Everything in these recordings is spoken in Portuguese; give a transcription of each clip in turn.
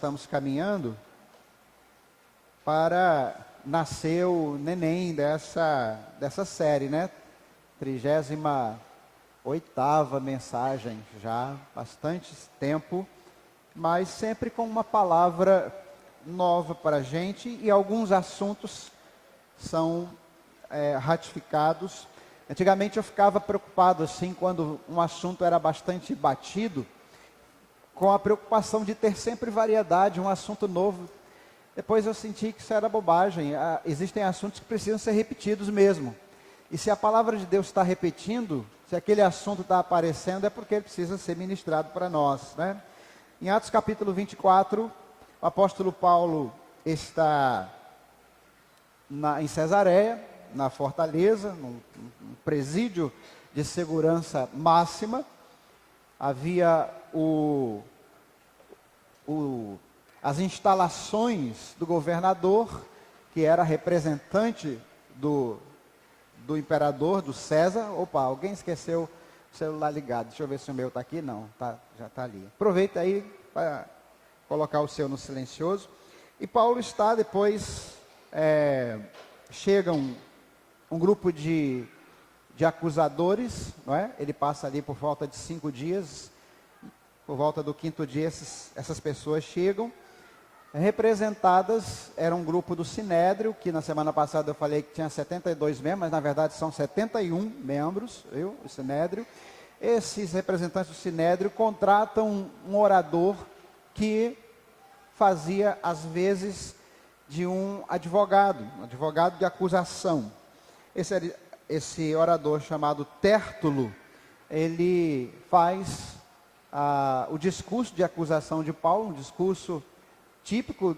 estamos caminhando para nascer o neném dessa série, né? 38ª mensagem já, bastante tempo, mas sempre com uma palavra nova para a gente, e alguns assuntos são ratificados. Antigamente eu ficava preocupado assim, quando um assunto era bastante batido, com a preocupação de ter sempre variedade, um assunto novo. Depois eu senti que isso era bobagem. Existem assuntos que precisam ser repetidos mesmo. E se a palavra de Deus está repetindo, se aquele assunto está aparecendo, é porque ele precisa ser ministrado para nós, né? Em Atos capítulo 24, o apóstolo Paulo está em Cesareia, na fortaleza, num presídio de segurança máxima. Havia as instalações do governador, que era representante do imperador, do César. Opa, alguém esqueceu o celular ligado. Deixa eu ver se o meu está aqui. Não, já está ali. Aproveita aí para colocar o seu no silencioso. E Paulo está, depois chega um grupo de acusadores, não é? Ele passa ali por volta de 5 dias. Por volta do 5º dia, essas pessoas chegam, representadas, era um grupo do Sinédrio, que na semana passada eu falei que tinha 72 membros, mas na verdade são 71 membros, o Sinédrio. Esses representantes do Sinédrio contratam um orador que fazia, às vezes, de um advogado de acusação. Esse orador chamado Tértulo, ele faz o discurso de acusação de Paulo, um discurso típico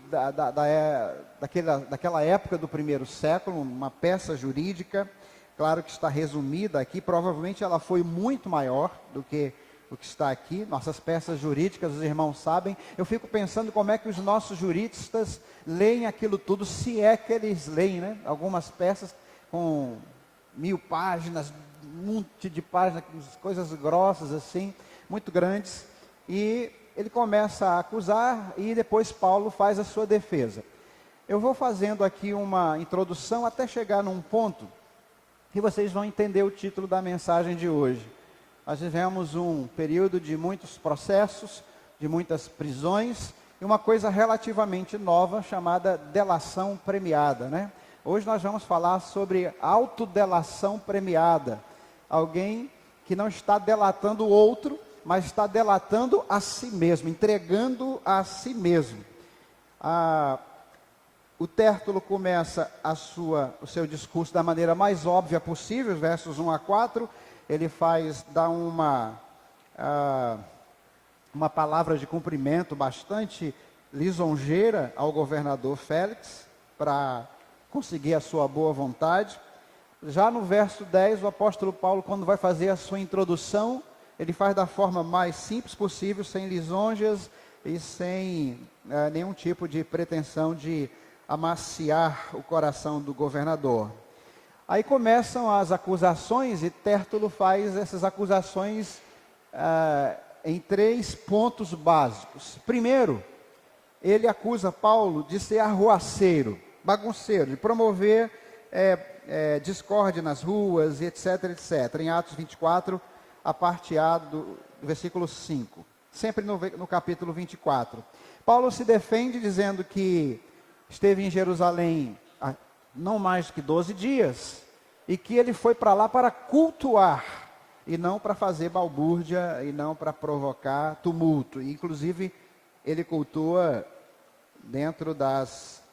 daquela época do primeiro século, uma peça jurídica, claro que está resumida aqui, provavelmente ela foi muito maior do que o que está aqui. Nossas peças jurídicas, os irmãos sabem, eu fico pensando como é que os nossos juristas leem aquilo tudo, se é que eles leem, né? Algumas peças com 1000 páginas, um monte de páginas, coisas grossas assim, muito grandes, e ele começa a acusar, e depois Paulo faz a sua defesa. Eu vou fazendo aqui uma introdução até chegar num ponto que vocês vão entender o título da mensagem de hoje. Nós vivemos um período de muitos processos, de muitas prisões, e uma coisa relativamente nova chamada delação premiada, né? Hoje nós vamos falar sobre autodelação premiada. Alguém que não está delatando o outro, mas está delatando a si mesmo, entregando a si mesmo. O Tértulo começa o seu discurso da maneira mais óbvia possível, versos 1 a 4, ele dá uma palavra de cumprimento bastante lisonjeira ao governador Félix, para conseguir a sua boa vontade. Já no verso 10, o apóstolo Paulo, quando vai fazer a sua introdução, ele faz da forma mais simples possível, sem lisonjas e sem nenhum tipo de pretensão de amaciar o coração do governador. Aí começam as acusações, e Tértulo faz essas acusações em 3 pontos básicos. Primeiro, ele acusa Paulo de ser arruaceiro, bagunceiro, de promover discórdia nas ruas, etc, etc. Em Atos 24, a parte A do versículo 5, sempre no capítulo 24. Paulo se defende dizendo que esteve em Jerusalém há não mais do que 12 dias, e que ele foi para lá para cultuar, e não para fazer balbúrdia, e não para provocar tumulto. E, inclusive, ele cultua dentro das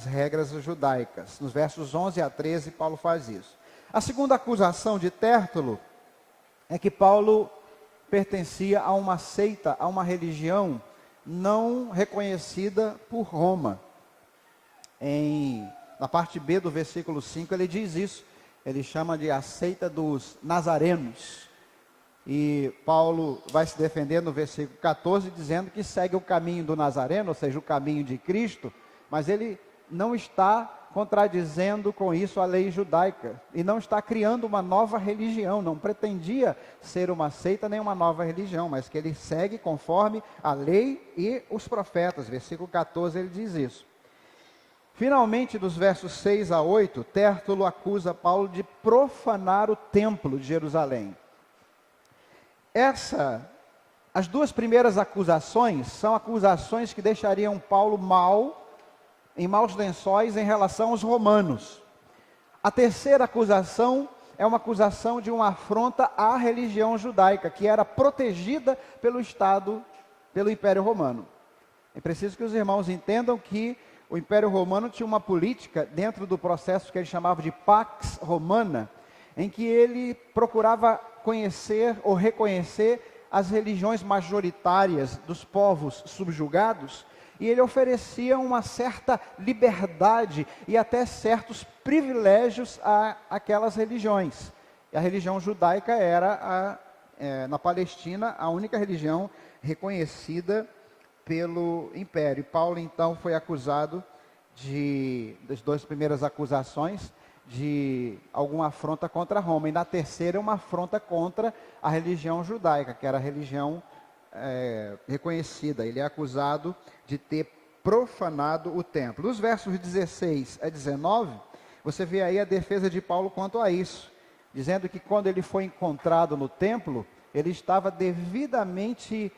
regras judaicas. Nos versos 11 a 13, Paulo faz isso. A segunda acusação de Tértulo é que Paulo pertencia a uma seita, a uma religião não reconhecida por Roma. Na parte B do versículo 5, ele diz isso. Ele chama de a seita dos nazarenos. E Paulo vai se defender no versículo 14, dizendo que segue o caminho do Nazareno, ou seja, o caminho de Cristo, mas ele não está contradizendo com isso a lei judaica, e não está criando uma nova religião, não pretendia ser uma seita nem uma nova religião, mas que ele segue conforme a lei e os profetas. Versículo 14 ele diz isso. Finalmente, dos versos 6 a 8, Tértulo acusa Paulo de profanar o templo de Jerusalém. As duas primeiras acusações são acusações que deixariam Paulo em maus lençóis em relação aos romanos. A terceira acusação é uma acusação de uma afronta à religião judaica, que era protegida pelo Estado, pelo Império Romano. É preciso que os irmãos entendam que o Império Romano tinha uma política dentro do processo que ele chamava de Pax Romana, em que ele procurava conhecer ou reconhecer as religiões majoritárias dos povos subjugados, e ele oferecia uma certa liberdade e até certos privilégios a aquelas religiões. E a religião judaica era, na Palestina, a única religião reconhecida pelo Império. Paulo, então, foi acusado das duas primeiras acusações, de alguma afronta contra Roma. E na terceira, uma afronta contra a religião judaica, que era a religião reconhecida. Ele é acusado de ter profanado o templo. Dos versos 16 a 19, você vê aí a defesa de Paulo quanto a isso, dizendo que quando ele foi encontrado no templo, ele estava devidamente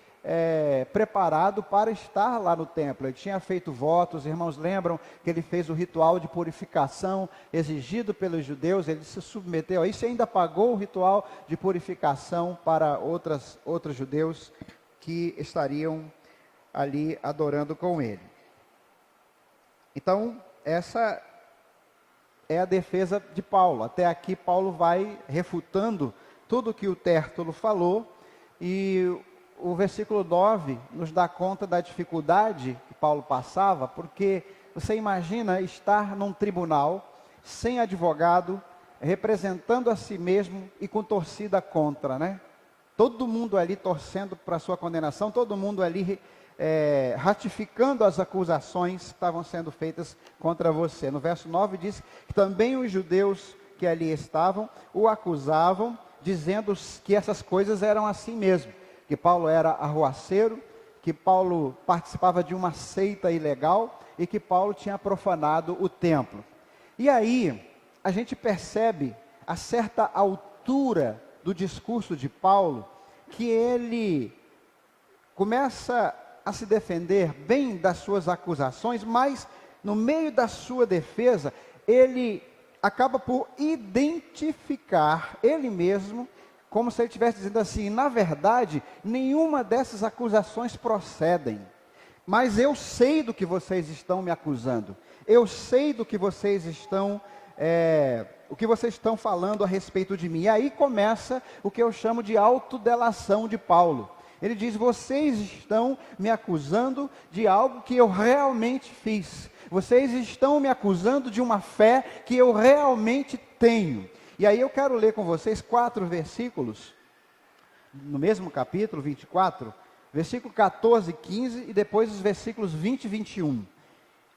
preparado para estar lá no templo. Ele tinha feito votos, irmãos lembram que ele fez o ritual de purificação exigido pelos judeus, ele se submeteu a isso e ainda pagou o ritual de purificação para outros judeus que estariam ali adorando com ele. Então, essa é a defesa de Paulo. Até aqui Paulo vai refutando tudo que o Tértulo falou, e o versículo 9 nos dá conta da dificuldade que Paulo passava, porque você imagina estar num tribunal, sem advogado, representando a si mesmo e com torcida contra, né? Todo mundo ali torcendo para a sua condenação, todo mundo ali ratificando as acusações que estavam sendo feitas contra você. No verso 9 diz que também os judeus que ali estavam o acusavam, dizendo que essas coisas eram assim mesmo, que Paulo era arruaceiro, que Paulo participava de uma seita ilegal e que Paulo tinha profanado o templo. E aí, a gente percebe, a certa altura do discurso de Paulo, que ele começa a se defender bem das suas acusações, mas no meio da sua defesa, ele acaba por identificar ele mesmo, como se ele estivesse dizendo assim: na verdade, nenhuma dessas acusações procedem, mas eu sei do que vocês estão me acusando, eu sei do que vocês estão o que vocês estão falando a respeito de mim. E aí começa o que eu chamo de autodelação de Paulo. Ele diz: vocês estão me acusando de algo que eu realmente fiz, vocês estão me acusando de uma fé que eu realmente tenho. E aí eu quero ler com vocês 4 versículos, no mesmo capítulo 24, versículo 14 e 15, e depois os versículos 20 e 21.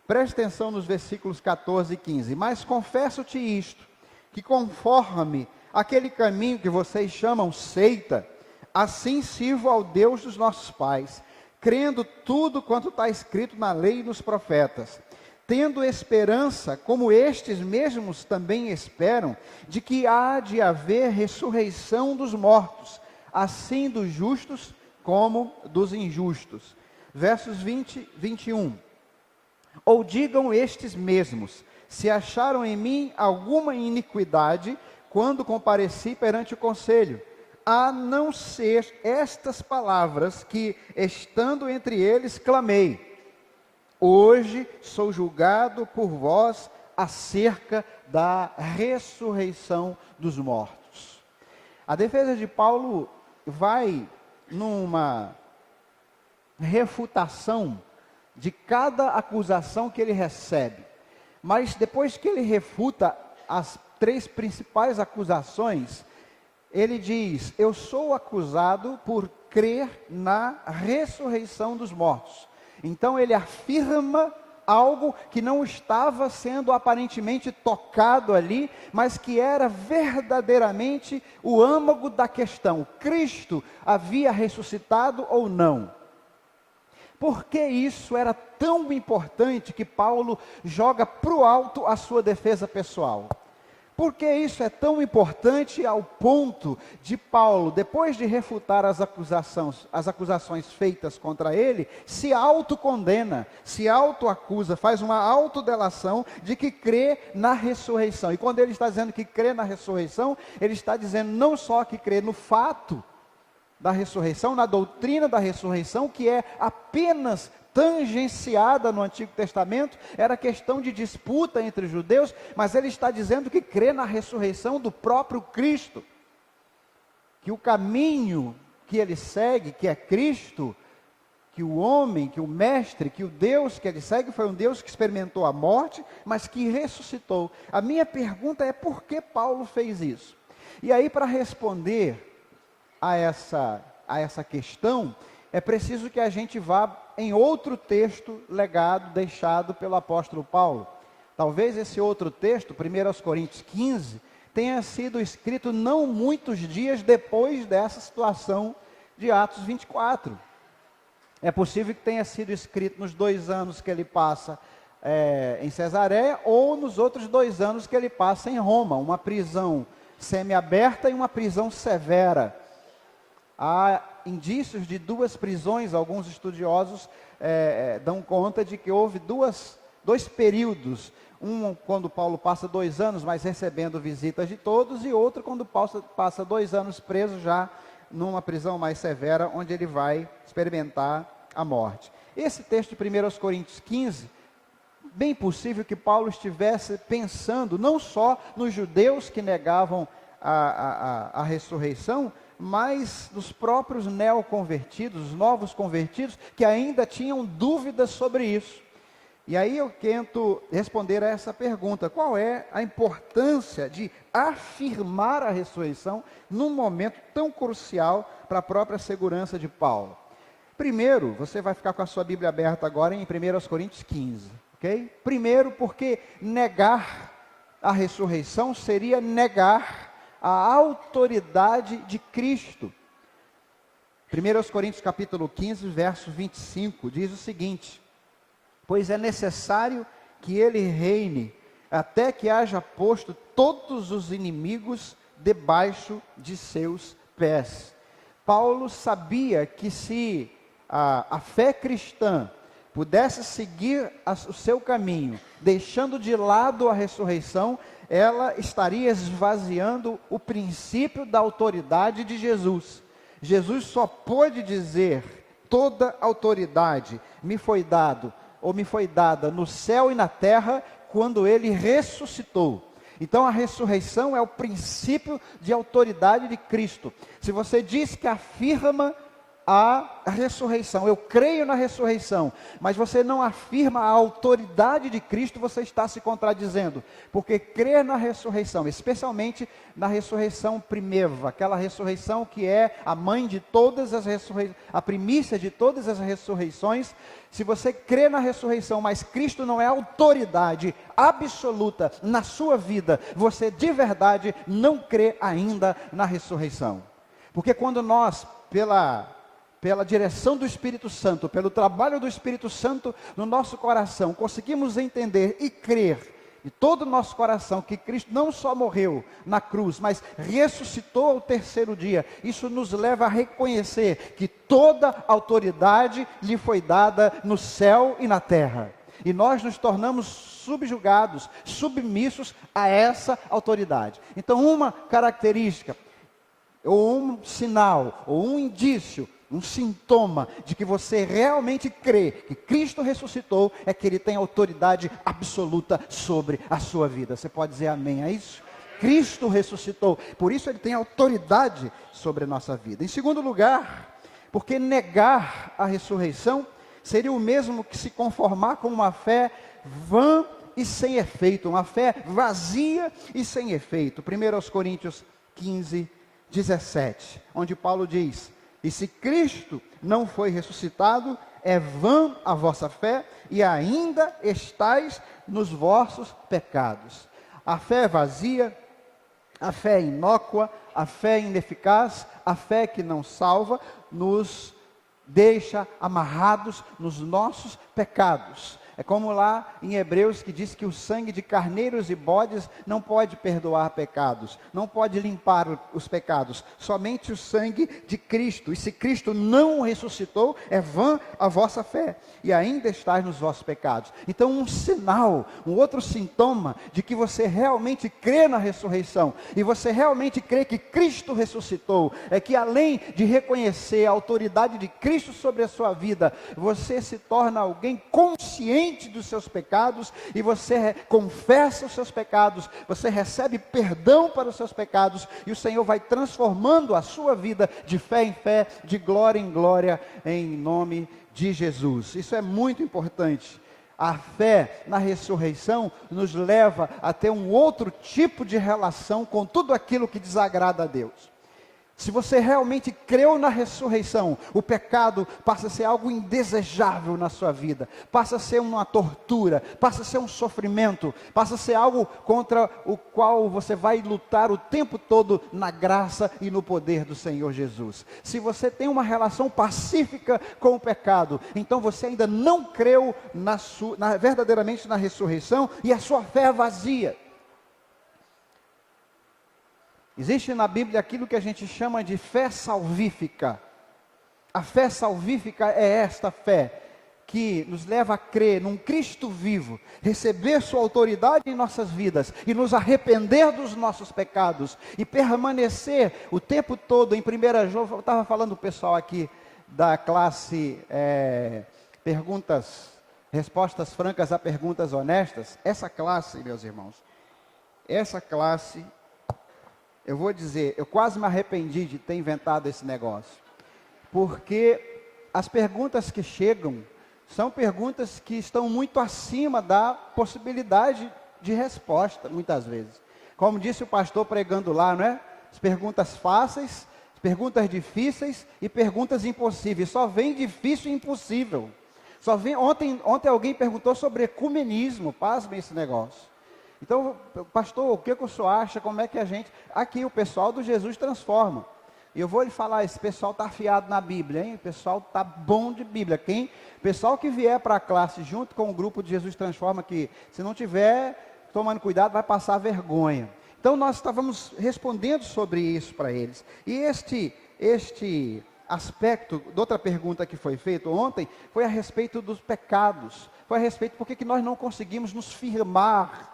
Preste atenção nos versículos 14 e 15. Mas confesso-te isto, que conforme aquele caminho que vocês chamam seita, assim sirvo ao Deus dos nossos pais, crendo tudo quanto está escrito na lei e nos profetas, tendo esperança, como estes mesmos também esperam, de que há de haver ressurreição dos mortos, assim dos justos como dos injustos. Versos 20 e 21. Ou digam estes mesmos: se acharam em mim alguma iniquidade, quando compareci perante o conselho, a não ser estas palavras que, estando entre eles, clamei: hoje sou julgado por vós acerca da ressurreição dos mortos. A defesa de Paulo vai numa refutação de cada acusação que ele recebe. Mas depois que ele refuta as 3 principais acusações, ele diz: eu sou acusado por crer na ressurreição dos mortos. Então ele afirma algo que não estava sendo aparentemente tocado ali, mas que era verdadeiramente o âmago da questão. Cristo havia ressuscitado ou não? Por que isso era tão importante que Paulo joga para o alto a sua defesa pessoal? Por que isso é tão importante ao ponto de Paulo, depois de refutar as acusações feitas contra ele, se autocondena, se autoacusa, faz uma autodelação de que crê na ressurreição. E quando ele está dizendo que crê na ressurreição, ele está dizendo não só que crê no fato da ressurreição, na doutrina da ressurreição, que é apenas tangenciada no Antigo Testamento, era questão de disputa entre os judeus, mas ele está dizendo que crê na ressurreição do próprio Cristo, que o caminho que ele segue, que é Cristo, que o homem, que o mestre, que o Deus que ele segue foi um Deus que experimentou a morte, mas que ressuscitou. A minha pergunta é por que Paulo fez isso? E aí, para responder a essa questão, é preciso que a gente vá em outro texto legado, deixado pelo apóstolo Paulo. Talvez esse outro texto, 1 Coríntios 15, tenha sido escrito não muitos dias depois dessa situação de Atos 24. É possível que tenha sido escrito nos 2 anos que ele passa em Cesareia, ou nos outros 2 anos que ele passa em Roma, uma prisão semiaberta e uma prisão severa. Há indícios de 2 prisões, alguns estudiosos dão conta de que houve dois períodos, um quando Paulo passa 2 anos, mas recebendo visitas de todos, e outro quando passa 2 anos preso já numa prisão mais severa, onde ele vai experimentar a morte. Esse texto de 1 Coríntios 15, bem possível que Paulo estivesse pensando não só nos judeus que negavam a ressurreição, mas dos próprios neoconvertidos, os novos convertidos, que ainda tinham dúvidas sobre isso. E aí eu tento responder a essa pergunta: qual é a importância de afirmar a ressurreição num momento tão crucial para a própria segurança de Paulo? Primeiro, você vai ficar com a sua Bíblia aberta agora em 1 Coríntios 15, ok? Primeiro, porque negar a ressurreição seria negar a autoridade de Cristo. 1 Coríntios capítulo 15, verso 25, diz o seguinte: pois é necessário que ele reine, até que haja posto todos os inimigos debaixo de seus pés. Paulo sabia que se a fé cristã pudesse seguir o seu caminho, deixando de lado a ressurreição, ela estaria esvaziando o princípio da autoridade de Jesus. Jesus só pôde dizer: toda autoridade me foi dada no céu e na terra, quando ele ressuscitou. Então a ressurreição é o princípio de autoridade de Cristo. Se você diz que afirma a ressurreição, eu creio na ressurreição, mas você não afirma a autoridade de Cristo, você está se contradizendo, porque crer na ressurreição, especialmente na ressurreição primeva, aquela ressurreição que é a mãe de todas as ressurreições, a primícia de todas as ressurreições. Se você crê na ressurreição, mas Cristo não é autoridade absoluta na sua vida, você de verdade não crê ainda na ressurreição. Porque quando nós, pela direção do Espírito Santo, pelo trabalho do Espírito Santo no nosso coração, conseguimos entender e crer de todo o nosso coração que Cristo não só morreu na cruz, mas ressuscitou ao 3º dia. Isso nos leva a reconhecer que toda autoridade lhe foi dada no céu e na terra. E nós nos tornamos subjugados, submissos a essa autoridade. Então, uma característica, ou um sinal, ou um indício, um sintoma de que você realmente crê que Cristo ressuscitou, é que Ele tem autoridade absoluta sobre a sua vida. Você pode dizer amém a isso? Cristo ressuscitou, por isso Ele tem autoridade sobre a nossa vida. Em segundo lugar, porque negar a ressurreição seria o mesmo que se conformar com uma fé vã e sem efeito, uma fé vazia e sem efeito. 1 Coríntios 15, 17, onde Paulo diz: e se Cristo não foi ressuscitado, é vã a vossa fé e ainda estáis nos vossos pecados. A fé é vazia, a fé é inócua, a fé é ineficaz, a fé que não salva, nos deixa amarrados nos nossos pecados. É como lá em Hebreus que diz que o sangue de carneiros e bodes não pode perdoar pecados, não pode limpar os pecados, somente o sangue de Cristo. E se Cristo não ressuscitou, é vã a vossa fé, e ainda estáis nos vossos pecados. Então um sinal, um outro sintoma de que você realmente crê na ressurreição, e você realmente crê que Cristo ressuscitou, é que além de reconhecer a autoridade de Cristo sobre a sua vida, você se torna alguém consciente dos seus pecados, e você confessa os seus pecados, você recebe perdão para os seus pecados, e o Senhor vai transformando a sua vida de fé em fé, de glória em glória, em nome de Jesus. Isso é muito importante. A fé na ressurreição nos leva a ter um outro tipo de relação com tudo aquilo que desagrada a Deus. Se você realmente creu na ressurreição, o pecado passa a ser algo indesejável na sua vida, passa a ser uma tortura, passa a ser um sofrimento, passa a ser algo contra o qual você vai lutar o tempo todo na graça e no poder do Senhor Jesus. Se você tem uma relação pacífica com o pecado, então você ainda não creu verdadeiramente na ressurreição, e a sua fé é vazia. Existe na Bíblia aquilo que a gente chama de fé salvífica. A fé salvífica é esta fé que nos leva a crer num Cristo vivo, receber sua autoridade em nossas vidas e nos arrepender dos nossos pecados e permanecer o tempo todo em 1 João. Eu estava falando do pessoal aqui da classe respostas francas a perguntas honestas. Essa classe, meus irmãos, eu vou dizer, eu quase me arrependi de ter inventado esse negócio, porque as perguntas que chegam são perguntas que estão muito acima da possibilidade de resposta, muitas vezes. Como disse o pastor pregando lá, não é? As perguntas fáceis, as perguntas difíceis e perguntas impossíveis. Só vem difícil e impossível. Ontem alguém perguntou sobre ecumenismo, pasmem esse negócio. Então, pastor, o que o senhor acha? Como é que a gente... Aqui o pessoal do Jesus Transforma. E eu vou lhe falar, esse pessoal está afiado na Bíblia, hein? O pessoal está bom de Bíblia. Pessoal que vier para a classe junto com o grupo de Jesus Transforma, que se não tiver tomando cuidado, vai passar vergonha. Então, nós estávamos respondendo sobre isso para eles. E este aspecto, de outra pergunta que foi feita ontem, foi a respeito dos pecados. Foi a respeito por que nós não conseguimos nos firmar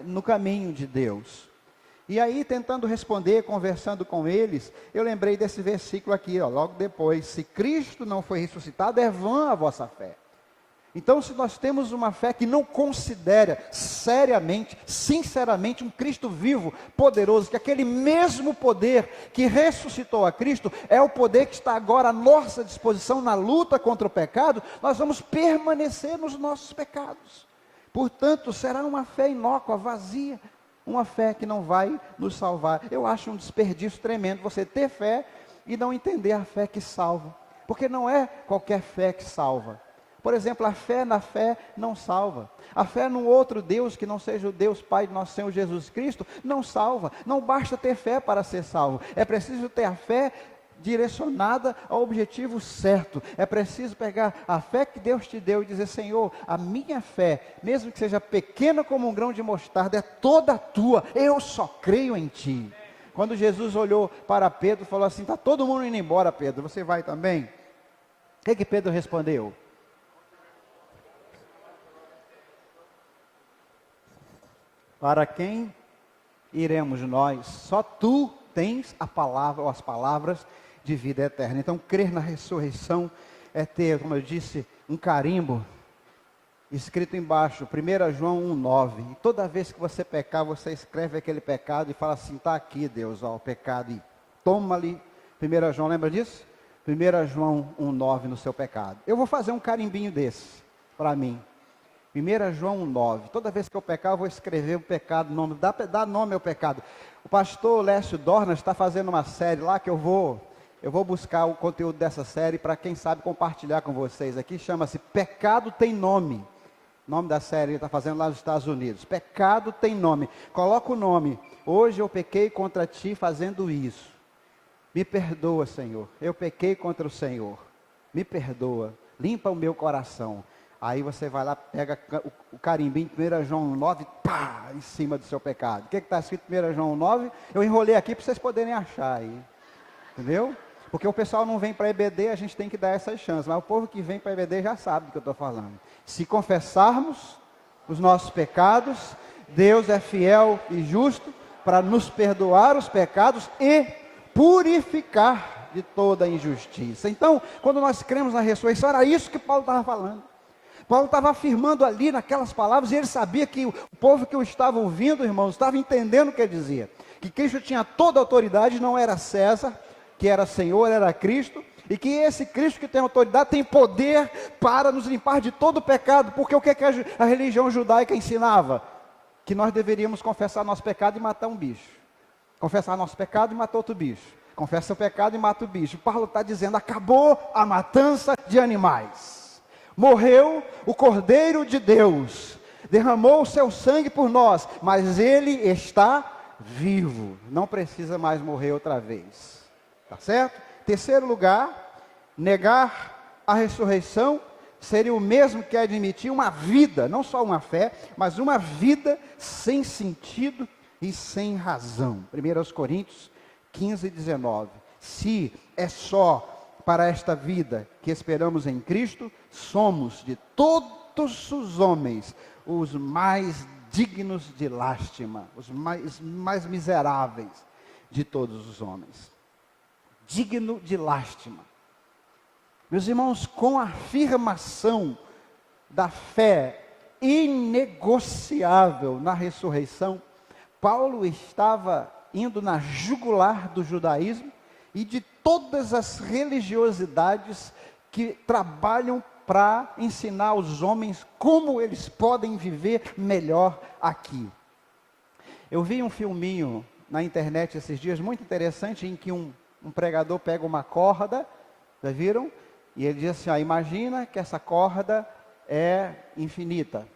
no caminho de Deus. E aí, tentando responder, conversando com eles, eu lembrei desse versículo aqui, logo depois: se Cristo não foi ressuscitado, é vã a vossa fé. Então, se nós temos uma fé que não considera seriamente, sinceramente, um Cristo vivo, poderoso, que aquele mesmo poder que ressuscitou a Cristo, é o poder que está agora à nossa disposição na luta contra o pecado, nós vamos permanecer nos nossos pecados. Portanto, será uma fé inócua, vazia, uma fé que não vai nos salvar. Eu acho um desperdício tremendo você ter fé e não entender a fé que salva, porque não é qualquer fé que salva. Por exemplo, a fé na fé não salva. A fé num outro Deus que não seja o Deus Pai de nosso Senhor Jesus Cristo não salva. Não basta ter fé para ser salvo, é preciso ter a fé direcionada ao objetivo certo. É preciso pegar a fé que Deus te deu e dizer: Senhor, a minha fé, mesmo que seja pequena como um grão de mostarda, é toda tua, eu só creio em ti. Quando Jesus olhou para Pedro e falou assim: está todo mundo indo embora, Pedro, você vai também? O que Pedro respondeu? Para quem iremos nós? Só tu tens a palavra, ou as palavras de vida eterna. Então, crer na ressurreição é ter, como eu disse, um carimbo escrito embaixo, 1 João 1,9. E toda vez que você pecar, você escreve aquele pecado e fala assim: está aqui, Deus, o pecado, e toma-lhe. 1 João, lembra disso? 1 João 1,9 no seu pecado. Eu vou fazer um carimbinho desse para mim. 1 João 1,9. Toda vez que eu pecar, eu vou escrever o pecado, dá nome ao pecado. O pastor Lécio Dornas está fazendo uma série lá que eu vou eu vou buscar o conteúdo dessa série para, quem sabe, compartilhar com vocês aqui. Chama-se Pecado Tem Nome. O nome da série ele está fazendo lá nos Estados Unidos. Pecado tem nome. Coloca o nome. Hoje eu pequei contra ti fazendo isso. Me perdoa, Senhor. Eu pequei contra o Senhor. Me perdoa. Limpa o meu coração. Aí você vai lá, pega o carimbinho de 1 João 9, pá, em cima do seu pecado. O que está escrito em 1 João 9? Eu enrolei aqui para vocês poderem achar aí. Entendeu? Porque o pessoal não vem para EBD, a gente tem que dar essas chances. Mas o povo que vem para EBD já sabe do que eu estou falando. Se confessarmos os nossos pecados, Deus é fiel e justo para nos perdoar os pecados e purificar de toda injustiça. Então, quando nós cremos na ressurreição, era isso que Paulo estava falando. Paulo estava afirmando ali naquelas palavras, e ele sabia que o povo que o estava ouvindo, irmãos, estava entendendo o que ele dizia. Que Cristo tinha toda a autoridade, não era César, que era Senhor, era Cristo, e que esse Cristo que tem autoridade tem poder para nos limpar de todo o pecado, porque o que a religião judaica ensinava? Que nós deveríamos confessar nosso pecado e matar um bicho. Confessar nosso pecado e matar outro bicho. Confessa o pecado e mata o bicho. Paulo está dizendo, acabou a matança de animais. Morreu o Cordeiro de Deus, derramou o seu sangue por nós, mas ele está vivo, não precisa mais morrer outra vez. Tá certo? Terceiro lugar, negar a ressurreição seria o mesmo que admitir uma vida, não só uma fé, mas uma vida sem sentido e sem razão. 1 Coríntios 15, 19. Se é só para esta vida que esperamos em Cristo, somos de todos os homens os mais dignos de lástima, os mais miseráveis de todos os homens. Digno de lástima. Meus irmãos, com a afirmação da fé inegociável na ressurreição, Paulo estava indo na jugular do judaísmo e de todas as religiosidades que trabalham para ensinar aos homens como eles podem viver melhor aqui. Eu vi um filminho na internet esses dias, muito interessante, em que um pregador pega uma corda, já viram? E ele diz assim, imagina que essa corda é infinita.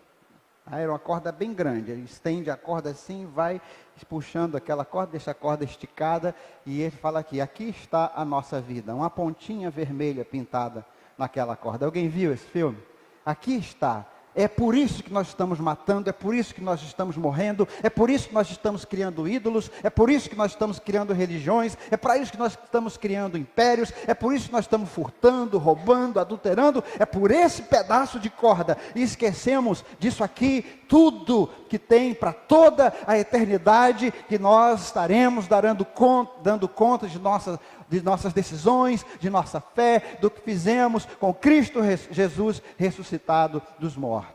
Era uma corda bem grande, ele estende a corda assim, vai puxando aquela corda, deixa a corda esticada, e ele fala aqui está a nossa vida, uma pontinha vermelha pintada naquela corda. Alguém viu esse filme? Aqui está. É por isso que nós estamos matando, é por isso que nós estamos morrendo, é por isso que nós estamos criando ídolos, é por isso que nós estamos criando religiões, é para isso que nós estamos criando impérios, é por isso que nós estamos furtando, roubando, adulterando, é por esse pedaço de corda. E esquecemos disso aqui, tudo que tem para toda a eternidade, que nós estaremos dando conta de nossas decisões, de nossa fé, do que fizemos com Cristo Jesus ressuscitado dos mortos.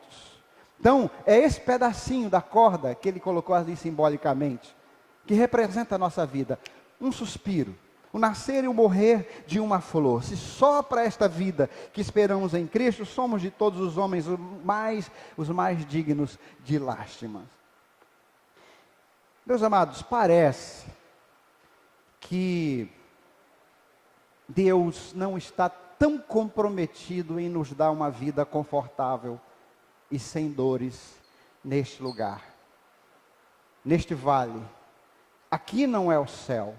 Então, é esse pedacinho da corda que ele colocou ali simbolicamente, que representa a nossa vida. Um suspiro, o nascer e o morrer de uma flor. Se só para esta vida que esperamos em Cristo, somos de todos os homens os mais dignos de lástima. Meus amados, parece que Deus não está tão comprometido em nos dar uma vida confortável e sem dores neste lugar, neste vale. Aqui não é o céu.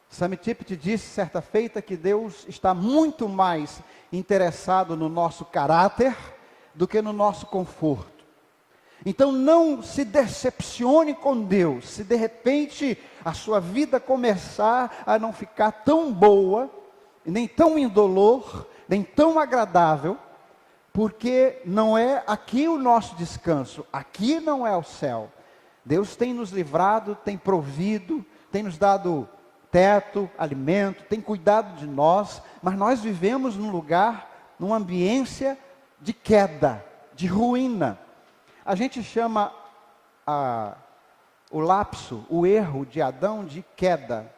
Sam Tippett disse certa feita que Deus está muito mais interessado no nosso caráter do que no nosso conforto. Então não se decepcione com Deus, se de repente a sua vida começar a não ficar tão boa, nem tão indolor, nem tão agradável, porque não é aqui o nosso descanso, aqui não é o céu. Deus tem nos livrado, tem provido, tem nos dado teto, alimento, tem cuidado de nós, mas nós vivemos num lugar, numa ambiência de queda, de ruína. A gente chama o lapso, o erro de Adão de queda.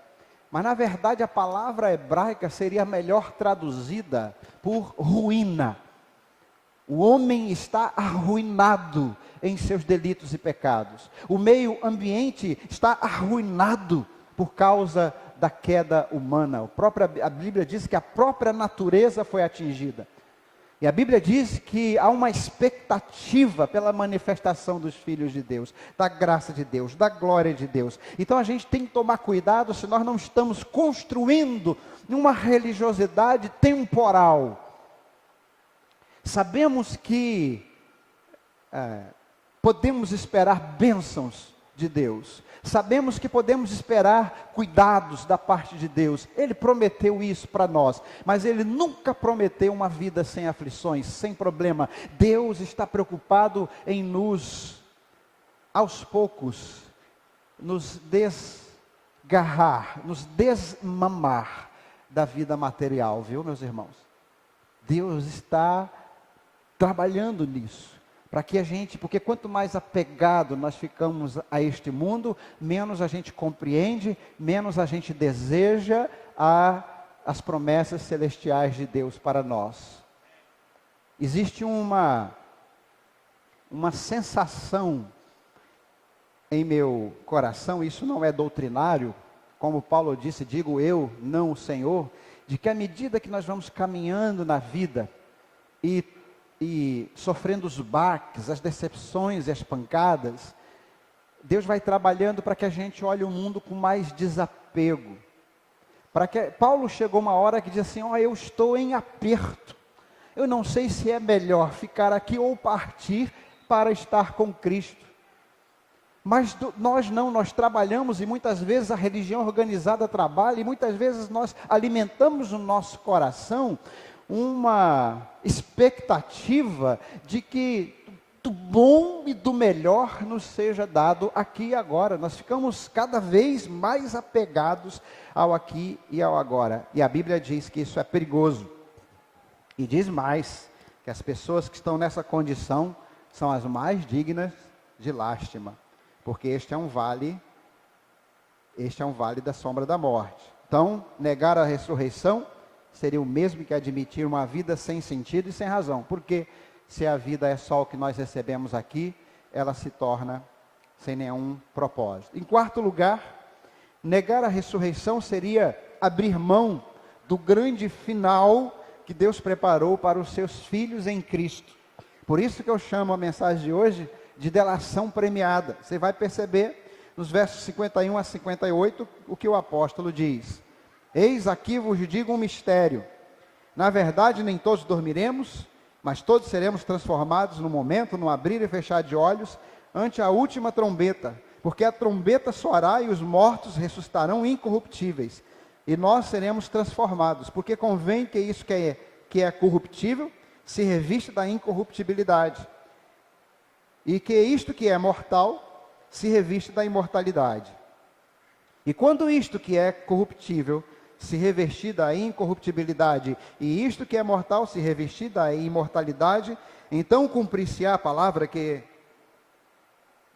Mas na verdade a palavra hebraica seria melhor traduzida por ruína. O homem está arruinado em seus delitos e pecados. O meio ambiente está arruinado por causa da queda humana. A Bíblia diz que a própria natureza foi atingida. E a Bíblia diz que há uma expectativa pela manifestação dos filhos de Deus, da graça de Deus, da glória de Deus. Então a gente tem que tomar cuidado se nós não estamos construindo uma religiosidade temporal. Sabemos que podemos esperar bênçãos de Deus. Sabemos que podemos esperar cuidados da parte de Deus. Ele prometeu isso para nós, mas Ele nunca prometeu uma vida sem aflições, sem problema. Deus está preocupado em nos, aos poucos, nos desgarrar, nos desmamar da vida material, viu, meus irmãos? Deus está trabalhando nisso. Para que porque quanto mais apegado nós ficamos a este mundo, menos a gente compreende, menos a gente deseja as promessas celestiais de Deus para nós. Existe uma sensação em meu coração, isso não é doutrinário, como Paulo disse, digo eu, não o Senhor, de que à medida que nós vamos caminhando na vida e sofrendo os baques, as decepções e as pancadas, Deus vai trabalhando para que a gente olhe o mundo com mais desapego. Paulo chegou uma hora que diz assim, eu estou em aperto, eu não sei se é melhor ficar aqui ou partir para estar com Cristo. Mas nós trabalhamos e muitas vezes a religião organizada trabalha e muitas vezes nós alimentamos no nosso coração uma expectativa de que do bom e do melhor nos seja dado aqui e agora. Nós ficamos cada vez mais apegados ao aqui e ao agora. E a Bíblia diz que isso é perigoso. E diz mais, que as pessoas que estão nessa condição são as mais dignas de lástima. Porque este é um vale da sombra da morte. Então, negar a ressurreição seria o mesmo que admitir uma vida sem sentido e sem razão. Porque se a vida é só o que nós recebemos aqui, ela se torna sem nenhum propósito. Em quarto lugar, negar a ressurreição seria abrir mão do grande final que Deus preparou para os seus filhos em Cristo. Por isso que eu chamo a mensagem de hoje de delação premiada. Você vai perceber nos versos 51 a 58 o que o apóstolo diz. Eis aqui vos digo um mistério. Na verdade, nem todos dormiremos, mas todos seremos transformados no momento, no abrir e fechar de olhos, ante a última trombeta. Porque a trombeta soará e os mortos ressuscitarão incorruptíveis. E nós seremos transformados. Porque convém que isso que é corruptível se revista da incorruptibilidade. E que isto que é mortal se revista da imortalidade. E quando isto que é corruptível se revestir da incorruptibilidade, e isto que é mortal se revestir da imortalidade, então cumprir-se-á a palavra que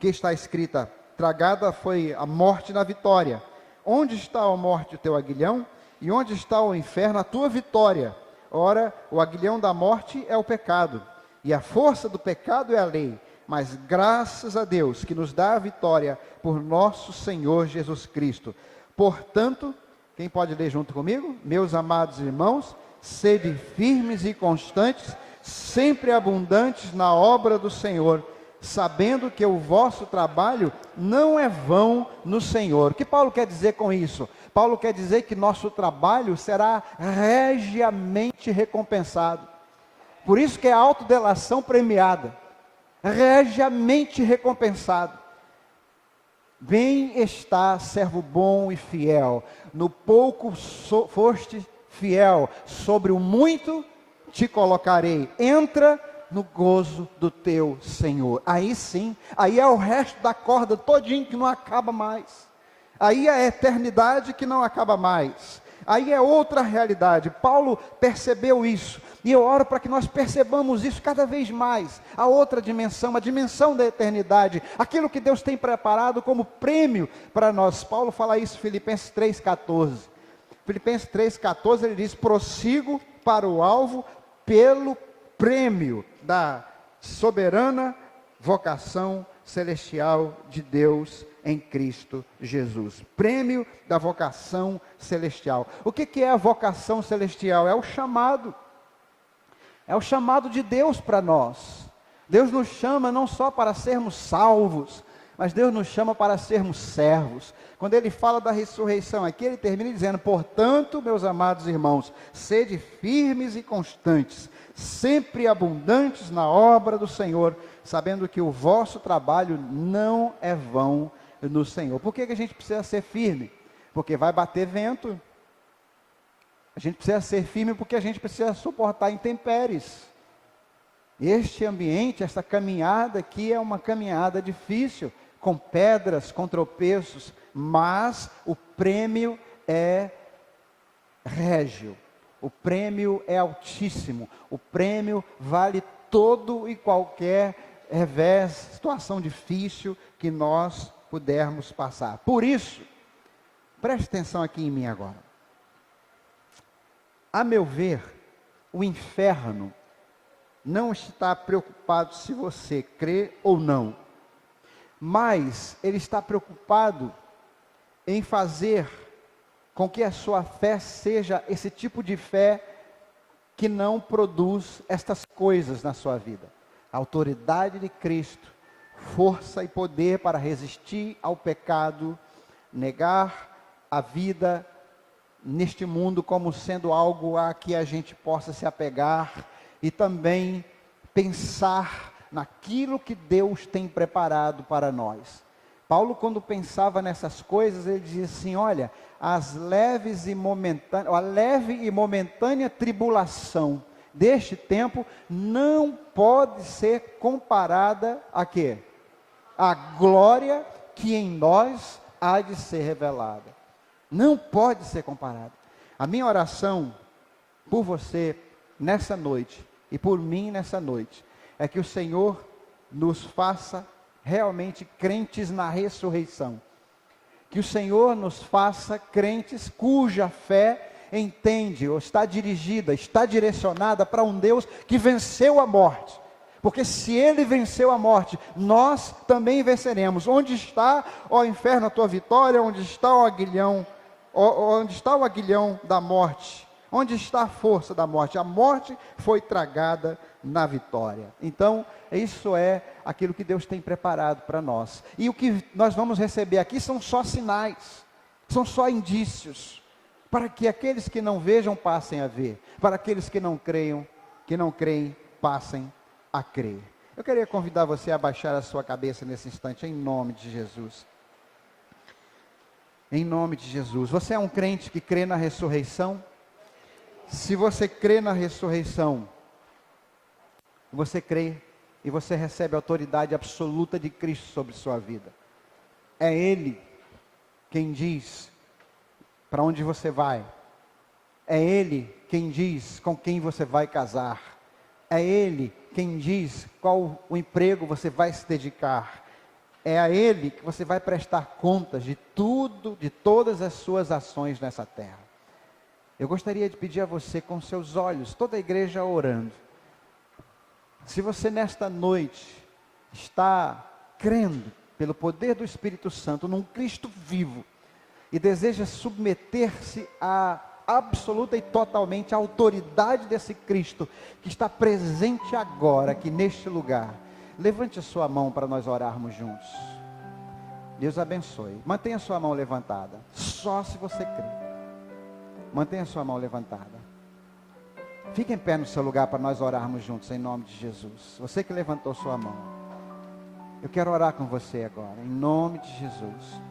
está escrita, tragada foi a morte na vitória. Onde está a morte o teu aguilhão? E onde está o inferno a tua vitória? Ora, o aguilhão da morte é o pecado, e a força do pecado é a lei. Mas graças a Deus que nos dá a vitória por nosso Senhor Jesus Cristo. Portanto, quem pode ler junto comigo? Meus amados irmãos, sede firmes e constantes, sempre abundantes na obra do Senhor, sabendo que o vosso trabalho não é vão no Senhor. O que Paulo quer dizer com isso? Paulo quer dizer que nosso trabalho será regiamente recompensado. Por isso que é a autodelação premiada. Regiamente recompensado. Bem está, servo bom e fiel, no pouco foste fiel, sobre o muito te colocarei, entra no gozo do teu Senhor. Aí sim, aí é o resto da corda todinho que não acaba mais, aí é a eternidade que não acaba mais, aí é outra realidade. Paulo percebeu isso, e eu oro para que nós percebamos isso cada vez mais, a outra dimensão, a dimensão da eternidade, aquilo que Deus tem preparado como prêmio para nós. Paulo fala isso em Filipenses 3,14. Filipenses 3,14 ele diz, prossigo para o alvo pelo prêmio da soberana vocação celestial de Deus em Cristo Jesus. Prêmio da vocação celestial. O que é a vocação celestial? É o chamado. É o chamado de Deus para nós. Deus nos chama não só para sermos salvos, mas Deus nos chama para sermos servos. Quando ele fala da ressurreição aqui, ele termina dizendo: portanto, meus amados irmãos, sede firmes e constantes, sempre abundantes na obra do Senhor, sabendo que o vosso trabalho não é vão no Senhor. Por que a gente precisa ser firme? Porque vai bater vento. A gente precisa ser firme porque a gente precisa suportar intempéries. Este ambiente, esta caminhada aqui é uma caminhada difícil, com pedras, com tropeços, mas o prêmio é régio, o prêmio é altíssimo, o prêmio vale todo e qualquer revés, situação difícil que nós pudermos passar. Por isso, preste atenção aqui em mim agora. A meu ver, o inferno não está preocupado se você crê ou não, mas ele está preocupado em fazer com que a sua fé seja esse tipo de fé que não produz estas coisas na sua vida. A autoridade de Cristo, força e poder para resistir ao pecado, negar a vida neste mundo como sendo algo a que a gente possa se apegar, e também pensar naquilo que Deus tem preparado para nós. Paulo, quando pensava nessas coisas, ele dizia assim: olha, a leve e momentânea tribulação deste tempo não pode ser comparada a quê? A glória que em nós há de ser revelada. Não pode ser comparada. A minha oração por você nessa noite e por mim nessa noite é que o Senhor nos faça realmente crentes na ressurreição. Que o Senhor nos faça crentes cuja fé entende ou está dirigida, está direcionada para um Deus que venceu a morte. Porque se Ele venceu a morte, nós também venceremos. Onde está, ó inferno, a tua vitória? Onde está o aguilhão? Onde está o aguilhão da morte? Onde está a força da morte? A morte foi tragada na vitória. Então, isso é aquilo que Deus tem preparado para nós. E o que nós vamos receber aqui são só sinais, são só indícios, para que aqueles que não vejam passem a ver, para aqueles que não creem, passem a crer. Eu queria convidar você a baixar a sua cabeça nesse instante, em nome de Jesus. Em nome de Jesus. Você é um crente que crê na ressurreição? Se você crê na ressurreição, você crê e você recebe a autoridade absoluta de Cristo sobre sua vida. É Ele quem diz para onde você vai. É Ele quem diz com quem você vai casar. É Ele quem diz qual o emprego você vai se dedicar. É a Ele que você vai prestar contas de tudo, de todas as suas ações nessa terra. Eu gostaria de pedir a você, com seus olhos, toda a igreja orando. Se você nesta noite está crendo pelo poder do Espírito Santo num Cristo vivo e deseja submeter-se a absoluta e totalmente à autoridade desse Cristo que está presente agora aqui neste lugar, levante a sua mão para nós orarmos juntos. Deus abençoe. Mantenha a sua mão levantada, só se você crê. Mantenha a sua mão levantada. Fique em pé no seu lugar para nós orarmos juntos em nome de Jesus. Você que levantou sua mão, eu quero orar com você agora, em nome de Jesus.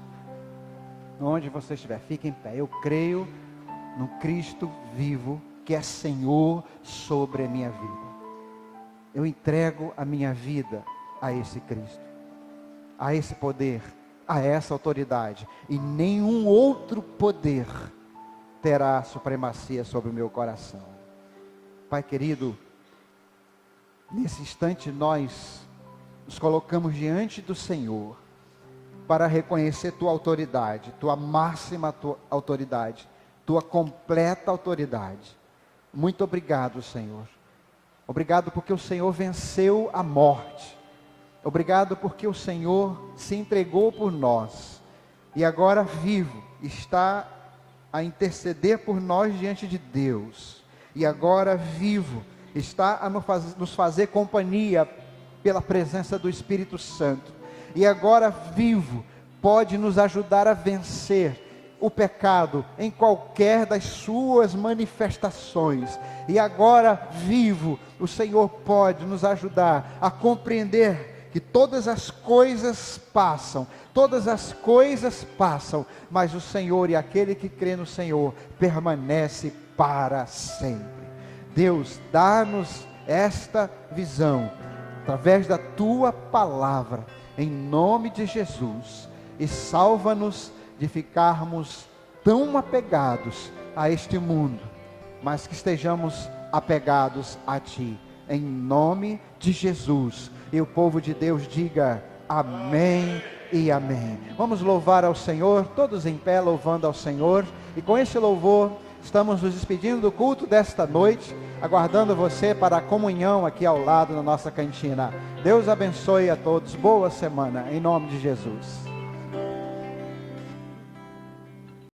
Onde você estiver, fique em pé. Eu creio no Cristo vivo, que é Senhor sobre a minha vida. Eu entrego a minha vida a esse Cristo, a esse poder, a essa autoridade, e nenhum outro poder terá supremacia sobre o meu coração. Pai querido, nesse instante nós nos colocamos diante do Senhor para reconhecer tua autoridade, tua máxima autoridade, tua completa autoridade. Muito obrigado, Senhor. Obrigado porque o Senhor venceu a morte. Obrigado porque o Senhor se entregou por nós e agora vivo está a interceder por nós diante de Deus. E agora vivo está a nos fazer companhia pela presença do Espírito Santo. E agora vivo pode nos ajudar a vencer o pecado em qualquer das suas manifestações. E agora vivo, o Senhor pode nos ajudar a compreender que todas as coisas passam, mas o Senhor e aquele que crê no Senhor permanece para sempre. Deus, dá-nos esta visão através da tua palavra, em nome de Jesus, e salva-nos de ficarmos tão apegados a este mundo, mas que estejamos apegados a ti, em nome de Jesus. E o povo de Deus diga amém e amém. Vamos louvar ao Senhor, todos em pé louvando ao Senhor, e com esse louvor estamos nos despedindo do culto desta noite, aguardando você para a comunhão aqui ao lado na nossa cantina. Deus abençoe a todos, boa semana, em nome de Jesus.